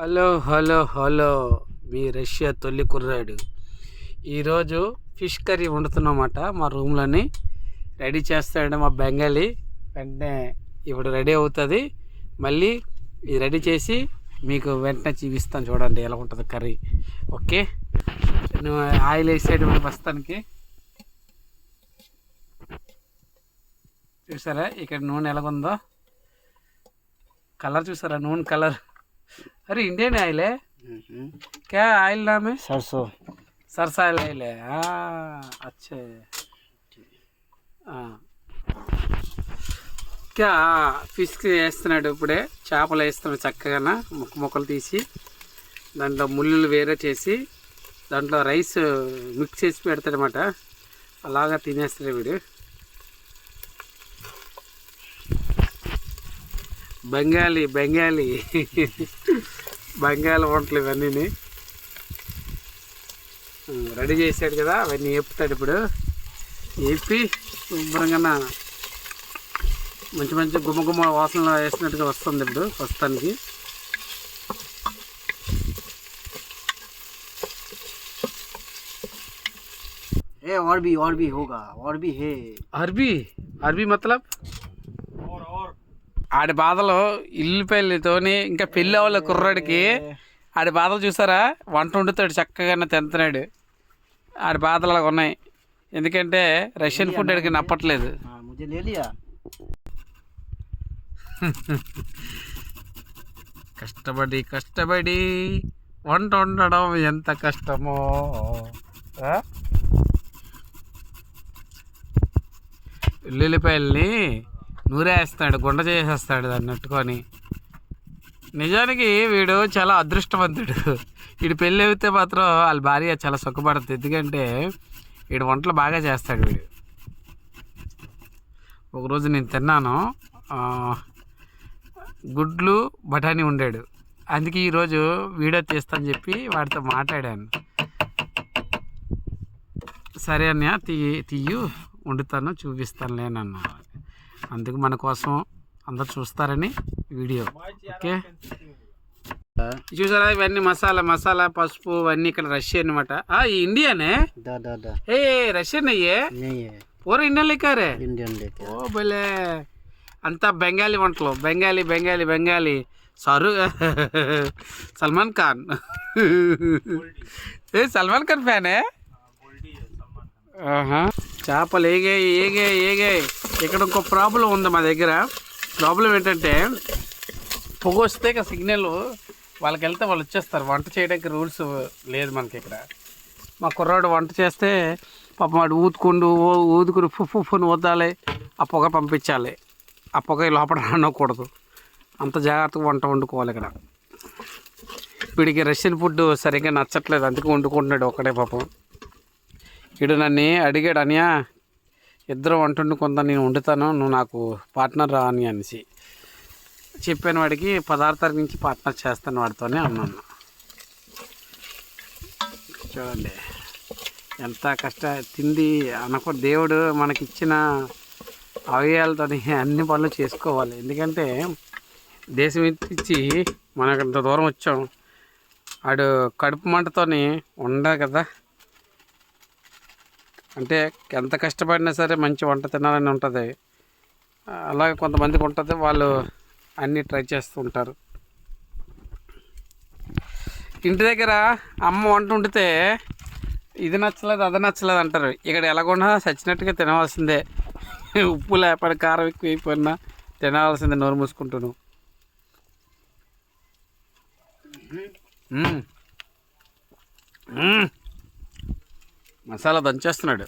Hello hello hello మీ Russia తొలి కుర్రాడు. ఈరోజు ఫిష్ కర్రీ వండుతున్నమాట. మా రూమ్లోని రెడీ చేస్తాడు మా బెంగాలీ. వెంటనే ఇప్పుడు రెడీ అవుతుంది. మళ్ళీ ఇది రెడీ చేసి మీకు వెంటనే చూపిస్తాను. చూడండి ఎలా ఉంటుంది కర్రీ. ఓకే, నువ్వు ఆయిల్ వేసేటువంటి ప్రస్తుతానికి చూసారా ఇక్కడ నూనె ఎలాగుందో, కలర్ చూసారా నూనె కలర్. अरे इंडियन ऑयल है क्या? ऑयल नाम है सरसों सरसा ऑयल है। अच्छा क्या ఫిష్ వేస్తున్నాడు ఇప్పుడే. చేపలు వేస్తున్నాడు చక్కగా ముక్కలు తీసి దాంట్లో ముళ్ళు వేరే చేసి దాంట్లో రైస్ మిక్స్ చేసి పెడతాడనమాట. అలాగా తినేస్తాడు వీడు. బెంగాలీ బెంగాలీ బెంగాలీ వంటలు ఇవన్నీ రెడీ చేశాడు కదా. అవన్నీ వేపుతాడు ఇప్పుడు. వేపి శుభ్రంగా మంచి మంచి గుమ్మ వాసనలో వేసినట్టుగా వస్తుంది ఇప్పుడు ప్రస్తుతానికి. और भी होगा और भी है। అరబీ అరబీ మతలబ్ ఆడి బాధలు ఇల్లు పెళ్ళితోని ఇంకా పెళ్ళి అవ్వలే కుర్రాడికి. ఆడి బాధలు చూసారా, వంట వండుతాడు చక్కగా తింటున్నాడు. ఆడి బాధలు అలాగ ఉన్నాయి. ఎందుకంటే రష్యన్ ఫుడ్ ఆడికి నప్పట్లేదు. కష్టపడి కష్టపడి వంట వండడం ఎంత కష్టమో. ఉల్లిపాయల్ని నూరేస్తాడు, గుండ చేసేస్తాడు దాన్ని నట్టుకొని. నిజానికి వీడు చాలా అదృష్టవంతుడు. వీడు పెళ్ళి అయితే మాత్రం వాళ్ళ భార్య చాలా సుఖపడుతుంది. ఎందుకంటే వీడు వంటలు బాగా చేస్తాడు వీడు. ఒకరోజు నేను తిన్నాను, గుడ్లు బఠానీ ఉండాడు. అందుకే ఈరోజు వీడియో తీస్తాను చెప్పి వాడితో మాట్లాడాను. సరే అన్నయ్య తీయు వండుతాను చూపిస్తాను లేనన్నా. అందుకు మన కోసం అందరు చూస్తారని వీడియో. ఓకే, చూసారా ఇవన్నీ మసాలా పసుపు ఇవన్నీ ఇక్కడ రష్యన్ అనమాట. ఈ ఇండియానే ఏ రష్యన్ అయ్యే పూర ఇండియన్ లెక్కారే. ఓ భలే, అంతా బెంగాలీ వంటలు. బెంగాలీ బెంగాలీ బెంగాలీ సారు సల్మాన్ ఖాన్. ఏ సల్మాన్ ఖాన్ ఫ్యానే. చేపలు ఏగాయి. ఇక్కడ ఇంకో ప్రాబ్లం ఉంది మా దగ్గర. ప్రాబ్లం ఏంటంటే పొగ వస్తే సిగ్నల్ వాళ్ళకి వెళ్తే వాళ్ళు వచ్చేస్తారు. వంట చేయడానికి రూల్స్ లేదు మనకి ఇక్కడ. మా కుర్రాడు వంట చేస్తే పాపం వాడు ఊదుకుని ఫుఫుని వద్దాలి, ఆ పొగ పంపించాలి. ఆ పొగ లోపల రానకూడదు. అంత జాగ్రత్తగా వంట వండుకోవాలి ఇక్కడ. వీడికి రష్యన్ ఫుడ్ సరిగ్గా నచ్చట్లేదు, అందుకే వండుకుంటున్నాడు ఒకటే పాపం. వీడు నన్ను అడిగాడు, అనియా ఇద్దరు వంట వండుకుందా, నేను వండుతాను, నువ్వు నాకు పార్ట్నర్ రా అని అనేసి చెప్పాను. వాడికి 16 తారీఖు నుంచి పార్ట్నర్ చేస్తాను వాడితోనే అన్నాను. చూడండి ఎంత తిండి అనకు. దేవుడు మనకిచ్చిన అవయవాలతో అన్ని పనులు చేసుకోవాలి. ఎందుకంటే దేశం ఇచ్చి మనకు ఇంత దూరం వచ్చాం. వాడు కడుపు మంటతోని ఉండదు కదా. అంటే ఎంత కష్టపడినా సరే మంచి వంట తినాలని ఉంటుంది. అలాగే కొంతమందికి ఉంటుంది, వాళ్ళు అన్నీ ట్రై చేస్తూ ఉంటారు. ఇంటి దగ్గర అమ్మ వంట వండితే ఇది నచ్చలేదు అది నచ్చలేదు అంటారు. ఇక్కడ ఎలాగొన్నా చచ్చినట్టుగా తినవలసిందే. ఉప్పు లేకపోయినా కారం ఎక్కువ అయిపోయినా తినవలసిందే నోరు మూసుకుంటాను. మసాలా దంచేస్తున్నాడు.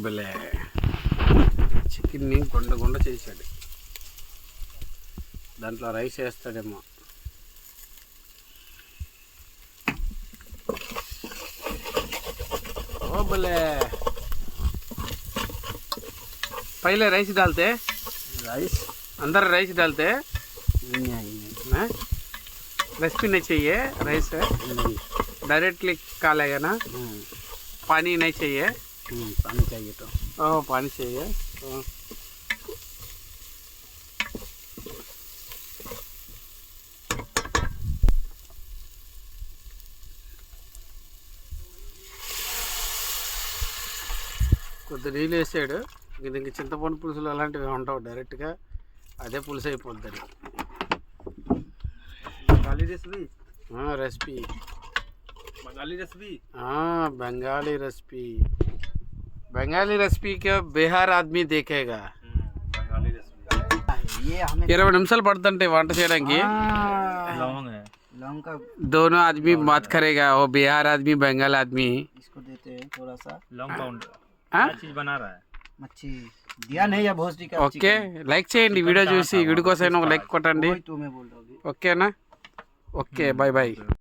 భలే చికెన్ని గుండ చేశాడు. దాంట్లో రైస్ వేస్తాడేమో. ఓ భలే पहले राइस डालते राइस अंदर राइस डालते नहीं रेसिपी नहीं चाहिए राइस नहीं डायरेक्टली खा लेगा ना पानी नहीं चाहिए पानी चाहिए तो ओह पानी चाहिए కొద్ది నీళ్ళు వేసాడు దీనికి చింతపండు పులుసులు అలాంటివి ఉండవు డైరెక్ట్గా అదే పులుసు అయిపోతుంది Bengali recipe recipe Bengali recipe Bengali recipe का बिहार आदमी देखेगा बंगाली रेसिपी ये हमें 20 నిమిషాలు పడుతుంటే వంట చేయడానికి लौंग है लौंग का दोनों आदमी बात करेगा वो बिहार आदमी बंगाल आदमी इसको देते हैं थोड़ा सा लॉन्ग पाउंड हाँ? चीज बना रहा है मच्छी दिया नहीं या भोसडी का ఓకే లైక్ చేయండి వీడియో చూసి వీడియో కోసం ఒక లైక్ కొట్టండి वही तो मैं बोल रहा हूँ ఓకేనా ఓకే బాయ్ బాయ్